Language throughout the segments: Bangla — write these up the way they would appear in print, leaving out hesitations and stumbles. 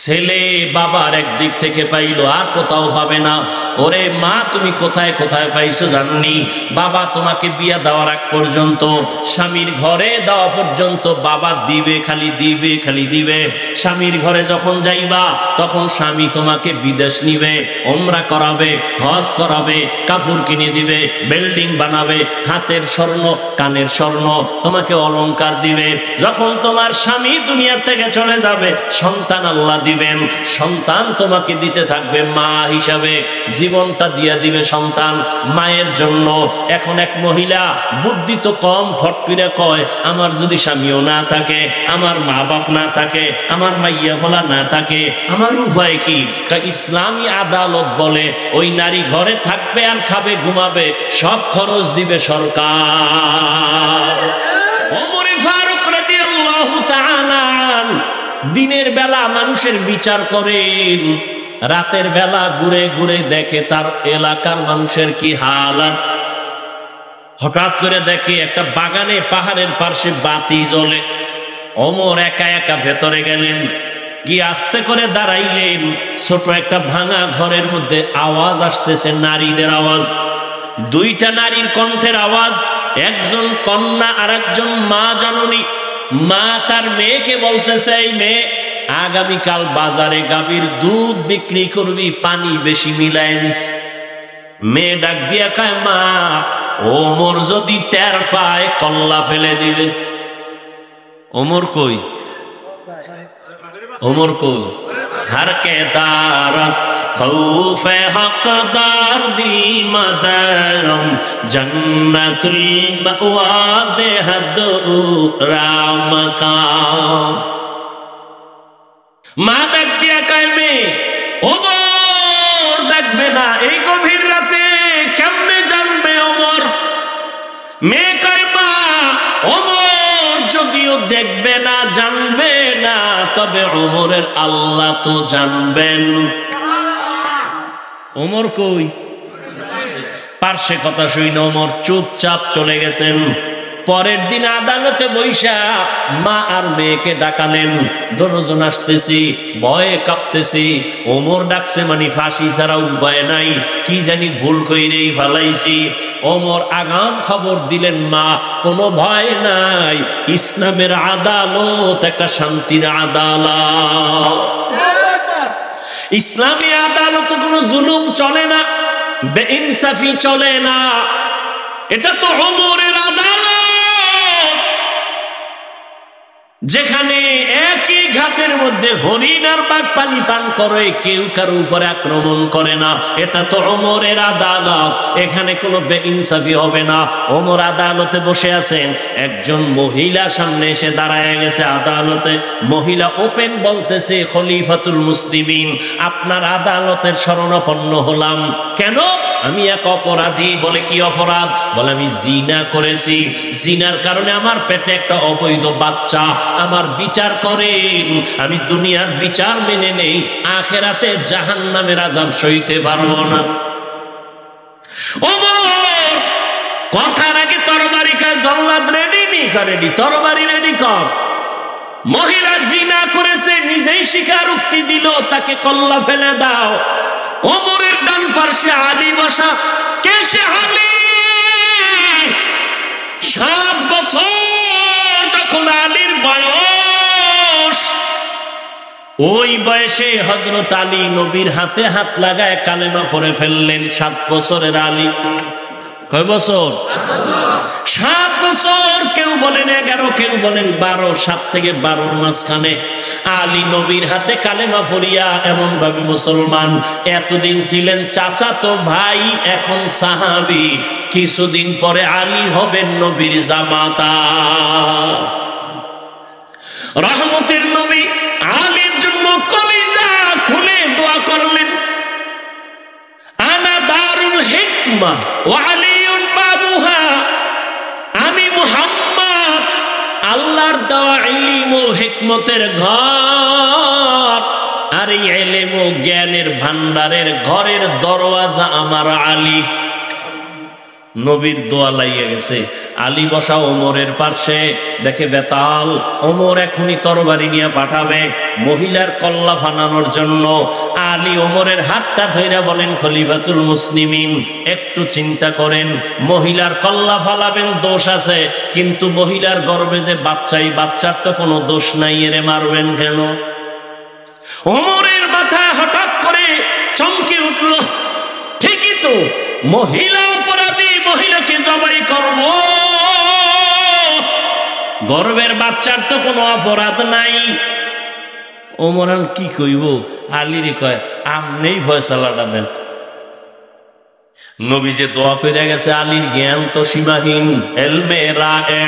ছেলে বাবার একদিক থেকে পাইলো, আর কোথাও পাবে না। ওরে মা, তুমি কোথায় কোথায় পাইছো জাননি? বাবা তোমাকে বিয়া দেওয়ার আগ পর্যন্ত, স্বামীর ঘরে দেওয়া পর্যন্ত বাবা দিবে, খালি দিবে, খালি দিবে। স্বামীর ঘরে যখন যাইবা তখন স্বামী তোমাকে বিদেশ নিবে, ওমরা করাবে, হজ করাবে, কাপড় কিনে দিবে, বিল্ডিং বানাবে, হাতের স্বর্ণ কানের স্বর্ণ, তোমাকে অলংকার দিবে। যখন তোমার স্বামী দুনিয়া থেকে চলে যাবে, সন্তান আল্লাহ দিবেন, সন্তান তোমাকে দিতে থাকবে মা হিসাবে, জীবনটা দিয়ে দিবে সন্তান মায়ের জন্য। এখন এক মহিলা বুদ্ধি তো কম, ফট করে কয়, আমার যদি স্বামীও না থাকে, আমার মা বাপ না থাকে, আমার মাইয়া ফলা না থাকে, আমার উপায় কি? ইসলামী আদালত বলে ওই নারী ঘরে থাকবে আর খাবে ঘুমাবে, সব খরচ দিবে সরকার। ওমরে ফারুক রাদিয়াল্লাহু তাআলা দিনের বেলা মানুষের বিচার করেন, রাতের বেলা ঘুরে ঘুরে দেখে তার এলাকার মানুষের কি হালাত। হঠাৎ করে দেখে একটা বাগানে পাহাড়ের পাশে বাতি জ্বলে। ওমর একা একা ভেতরে গেলেন, গিয়ে আস্তে করে দাঁড়াইলেন। ছোট একটা ভাঙা ঘরের মধ্যে আওয়াজ আসতেছে, নারীদের আওয়াজ, দুইটা নারীর কণ্ঠের আওয়াজ। একজন কন্যা আর একজন মা জননী। মা তার মেয়েকে বলতেছে, এই মেয়ে, আগামীকাল বাজারে গাভীর দুধ বিক্রি করবি, পানি বেশি মিলায় নিস। মেয়ে ডাক দিয়া কয়, মা, ওমর যদি টের পায় কল্লা ফেলে দিবে। ওমর কই? ওমর কই? হারকে দারত খৌফে হকদার দিল মদরম জন্নতুল মাওয়া দেহদ রামকাম। মা ডাক দিয়া কয়, মেয়ে, ওমর দেখবে না এই গভীর রাতে, কেমনে জানবে ওমর? মেয়ে কয়, মা, ওমর যদিও দেখবে না, জানবে না, তবে ওমরের আল্লাহ তো জানবেন। ওমর কই? পার্শ্বে কথা শুনে ওমর চুপচাপ চলে গেছেন। পরের দিন আদালতে বৈশা মা আর মেয়েকে ডাকালেন। দুজন আসতেছি, ভয়ে কাঁপতেছি। ওমর ডাকছে মানে ফাঁসি ছাড়া উপায় নাই, কি জানি ভুল কইরেই ফালাইছি। ওমর আগাম খবর দিলেন, মা, কোনো ভয় নাই, ইসলামের আদালত একটা শান্তির আদালত। ইসলামী আদালত কোনো জুলুম চলে না, বেইনসাফি চলে না। এটা তো ওমরের আদালত, যেখানে একই ঘাটের মধ্যে হরিণ আর বাঘ পানি পান করে, কেউ কারো উপরে আক্রমণ করে না। এটা তো ওমরের আদালত, এখানে কোনো বেইনসাফি হবে না। ওমর আদালতে বসে আছেন, একজন মহিলা সামনে এসে দাঁড়ায় গেছে আদালতে। মহিলা ওপেন বলতেছে, খলিফাতুল মুসলিমিন, আপনার আদালতের শরণাপন্ন হলাম। কেন? আমি এক অপরাধী। বলে, কি অপরাধ? বলে, আমি জিনা করেছি, জিনার কারণে আমার পেটে একটা অবৈধ বাচ্চা। আমার বিচার করেন, আমি দুনিয়ার বিচার মেনে নেই, আখেরাতে জাহান্নামের আযাব সইতে পারবো না। ওমর কথার আগে তরবারি কাজ, জল্লাদ রেডি নি রেডি, তরবারি রেডি কর। মহিলা জিনা করেছে, নিজেই স্বীকারোক্তি দিল, তাকে কল্লা ফেলে দাও। ওমরের ডান পাশে আলী বসা। কে সে আলী? 7 বছর তখন আলীর বয়স। ওই বয়সে হযরত আলী নবীর হাতে হাত লাগায় কালেমা পড়ে ফেললেন। 7 বছরের আলী। কয় বছর? 7 বছর। কেউ বলেন 11, কেউ বলেন 12। 7 থেকে 12-র মাঝখানে আলী নবীর হাতে কালেমা পড়িয়া এমন ভাবে মুসলমান। এতদিন ছিলেন চাচাতো ভাই, এখন সাহাবী। কিছুদিন পরে আলী হবেন নবীর জামাতা। রহমতের নবী আলীর জন্য কলিজা খুলে দোয়া করলেন, আনা দারুল হিকমা ওয়া আলীউন বাবুহা। আমি মুহাম্মদ আল্লাহর দেওয়া ইলম ও হিকমতের ঘর, আর এই ইলম ও জ্ঞানের ভান্ডারের ঘরের দরওয়াজা আমার আলী। নবীর দোয়া লাইয়া গেছে। আলী বসা ওমরের পাশে, দেখে বেতাল ওমর এখনই তরবারি নিয়ে পাঠাবে মহিলার কল্লা ফানানোর জন্য। আলী ওমরের হাতটা ধইরা বলেন, খলিফাতুল মুসলিমিন একটু চিন্তা করেন, মহিলার কল্লা ফালাবেন দোষ আছে, কিন্তু মহিলার গর্ভে যে বাচ্চাই, বাচ্চার তো কোনো দোষ নাই, এরে মারবেন কেন? ওমরের মাথায় হঠাৎ করে চমকে উঠল, ঠিকই তো, মহিলা অপরাধী, মহিলাকে জবাই করব, গর্ভের বাচ্চার তো কোনো অপরাধ নাই। ওমর কি কইব? আলীরে কয়, আমনেই ফয়সালাটা দেন। নবী যে দোয়া করে গেছে, আলীর জ্ঞান তো সীমাহীন। এলমে রায়ে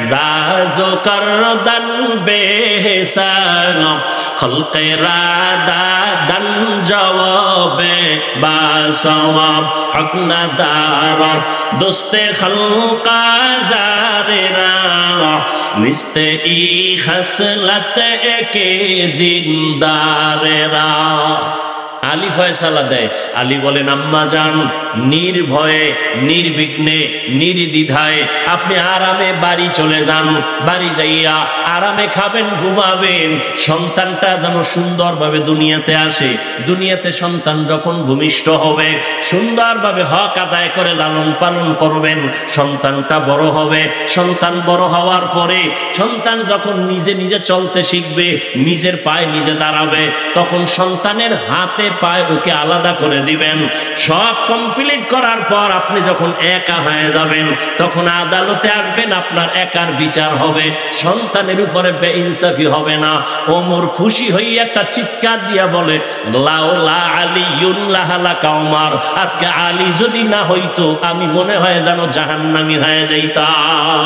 জাজো করদান বেহসান, খলকে রাদা দান জওয়াবে বাসওয়াব, হক না দারত দোস্তে খলকা জারেরা, নিস্তে ই খসলত একে দিনদারেরা। আলী ফয়সালা দেয়। আলী বলেন, আম্মা জান, নির্ভয়ে নির্বিঘ্নে নির্দ্বিধায় আপনি আরামে বাড়ি চলে যান। বাড়ি যাইয়া আরামে খাবেন, ঘুমাবেন, সন্তানটা যেন সুন্দরভাবে দুনিয়াতে আসে। দুনিয়াতে সন্তান যখন ভূমিষ্ঠ হবে, সুন্দরভাবে হক আদায় করে লালন পালন করবেন। সন্তানটা বড় হবে, সন্তান বড় হওয়ার পরে সন্তান যখন নিজে নিজে চলতে শিখবে, নিজের পায়ে নিজে দাঁড়াবে, তখন সন্তানের হাতে পায় ওকে আলাদা করে দিবেন। সব কমপ্লিট করার পর আপনি যখন একা হয়ে যাবেন, তখন আদালতে আসবেন, আপনার একার বিচার হবে, সন্তানের উপরে বেইনসাফি হবে না। ওমর খুশি হয়ে একটা চিৎকার দিয়া বলে, লাউলা আলিয়ুন লাহালাকা ওমর, আজকে আলী যদি না হইতো আমি মনে হয় যেন জাহান্নামী হয়ে যাইতাম।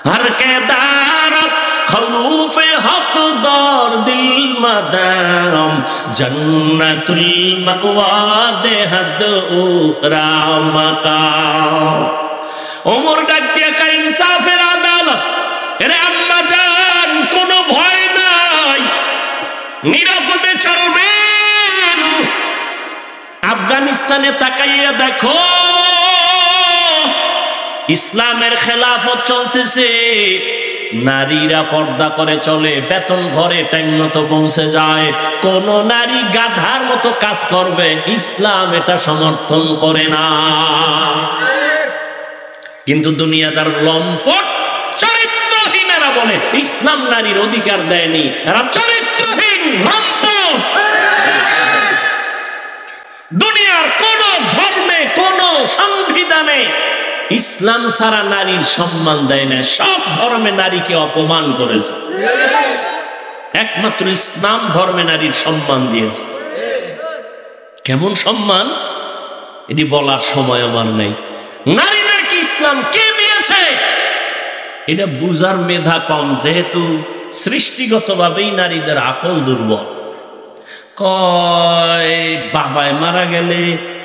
হর কে দারত খৌফে হক দর দিল মাদাম, জন্নতুল মাওয়া দেহদ রামকাম। ওমর ডাক দিয়া কয়, ইনসাফের আদালত, এরে আম্মা জান, কোনো ভয় নাই, নিরাপদে চলবেন। আফগানিস্তানে তাকাইয়া দেখো, ইসলামের খেলাফত চলতেছে, নারীরা পর্দা করে চলে, বেতন ঘরে টাইম মতো পৌঁছে যায়, কোন নারী গাধার মতো কাজ করবে, ইসলাম এটা সমর্থন করে না। কিন্তু দুনিয়াদার লম্পট চরিত্রহীনেরা বলে ইসলাম নারীর অধিকার দেয়নি, এরা চরিত্রহীন লম্পট। দুনিয়ার কোন ধর্মে, কোন সংবিধানে ইসলাম ছাড়া নারীর সম্মান দেয় না। সব ধর্মে নারীকে অপমান করেছে, একমাত্র ইসলাম ধর্মে নারীর সম্মান দিয়েছে। কেমন সম্মান এটি বলার সময় আমার নেই। নারীদেরকে ইসলাম কে দিয়েছে এটা বুঝার মেধা কম, যেহেতু সৃষ্টিগতভাবেই নারীদের আকল দুর্বল। কয় বাবায় মারা গেলে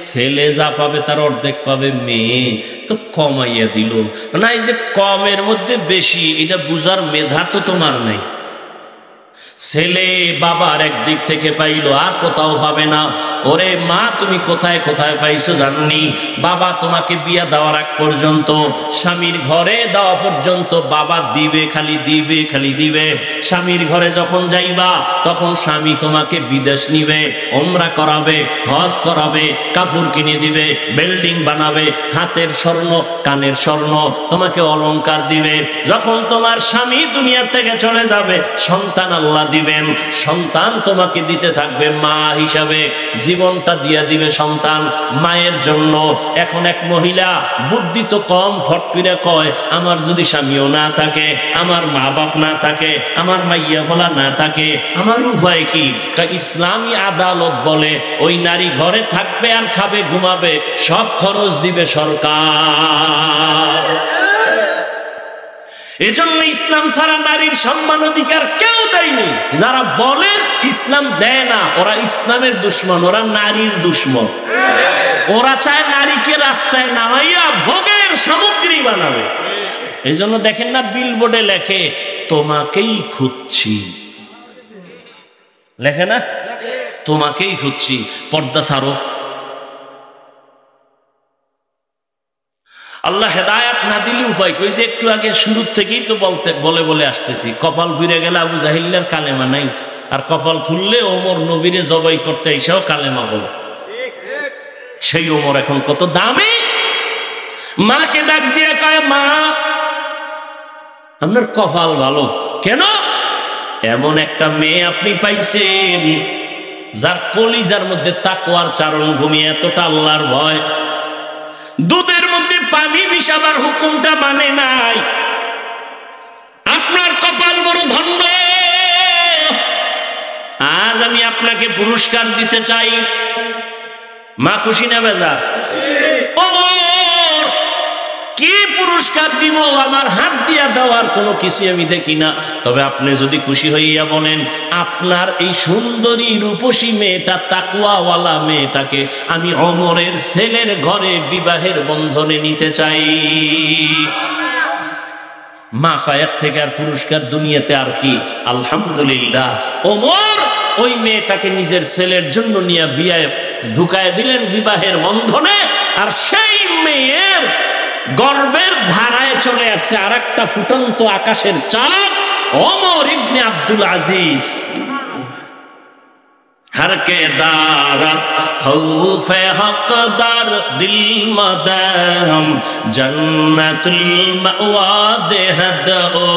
ছেলে যা পাবে তার অর্ধেক পাবে মেয়ে, তো কমাইয়া দিল না। এই যে কমের মধ্যে বেশি, এটা বুঝার মেধা তো তোমার নাই। ছেলে বাবার একদিক থেকে পাইলো, আর কোথাও পাবে না। ওরে মা, তুমি কোথায় কোথায় পাইছো জাননি? বাবা তোমাকে বিয়া দেওয়ার আগ পর্যন্ত, স্বামীর ঘরে দেওয়া পর্যন্ত বাবা দিবে, খালি দিবে, খালি দিবে। স্বামীর ঘরে যখন যাইবা, তখন স্বামী তোমাকে বিদেশ নিবে, ওমরা করাবে, হজ করাবে, কাপড় কিনে দিবে, বিল্ডিং বানাবে, হাতের স্বর্ণ কানের স্বর্ণ তোমাকে অলংকার দিবে। যখন তোমার স্বামী দুনিয়া থেকে চলে যাবে, সন্তান আল্লাহ দিবেন, সন্তান তোমাকে দিতে থাকবে মা হিসাবে, জীবনটা দিয়ে দিবে সন্তান মায়ের জন্য। এখন এক মহিলা বুদ্ধি তো কম, ফট করে কয়, আমার যদি স্বামীও না থাকে, আমার মা বাপ না থাকে, আমার মাইয়া ভোলা না থাকে, আমার উপায় কি? ইসলামী আদালত বলে ওই নারী ঘরে থাকবে আর খাবে, ঘুমাবে, সব খরচ দিবে সরকার। এজন্য ইসলাম ছাড়া নারীর সম্মান অধিকার কেউ দেয়নি। যারা বলে ইসলাম দেয় না, ওরা ইসলামের দুশ্মন, ওরা নারীর দুশ্মন। ওরা চায় নারীকে রাস্তায় নামাইয়া ভোগের সামগ্রী বানাবে। এই জন্য দেখেন না, বিলবোর্ডে লেখে তোমাকেই খুঁজছি, লেখে না তোমাকেই খুঁজছি, পর্দা ছাড়ো। আল্লাহ হেদায়াত না দিলে উপায় কই, যে একটু আগে শুরুর থেকেই তো বলে আসতেছি, কপাল ফিরে গেলে আবু জাহিল্লার কালেমা নাই, আর কপাল খুললে ওমর নবীরে জবাই করতে এসেও কালেমা বলে। সেই ওমর এখন কত দামি। মাকে ডাক দিয়ে কয়, মা আপনার কপাল ভালো। কেন? এমন একটা মেয়ে আপনি পাইছেন যার কলিজার মধ্যে তাকওয়ার চারণ ভূমি, এতটা আল্লাহর ভয়, দুধের মধ্যে পানি মিশাবার হুকুমটা মানে নাই। আপনার কপাল বড় ধন্য। আজ আমি আপনাকে পুরস্কার দিতে চাই। মা খুশি না বেজা? ওমর, কি পুরস্কার দিব? আমার হাত দিয়া দেওয়ার কোনো কিছু আমি দেখি না। তবে আপনি যদি খুশি হইয়া বলেন, আপনার এই সুন্দরী রূপসী মেয়েটা, তাকওয়াওয়ালা মেয়েটাকে আমি ওমরের ছেলের ঘরে বিবাহের বন্ধনে নিতে চাই। মা কয়েক থেকে আর পুরস্কার দুনিয়াতে আর কি? আলহামদুলিল্লাহ। ওমর ওই মেয়েটাকে নিজের ছেলের জন্য নিয়ে বিয়ে ঢুকায় দিলেন বিবাহের বন্ধনে। আর সেই মেয়ের গর্বের ধারায় চলে আসছে আর একটা ফুটন্ত আকাশের চাঁদ, ওমর ইবনে আব্দুল আজিজ। हर के दारत खौफे हक़दार दिल मदहम जन्नतुल मअवा देहद ओ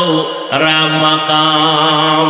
रा मकाम।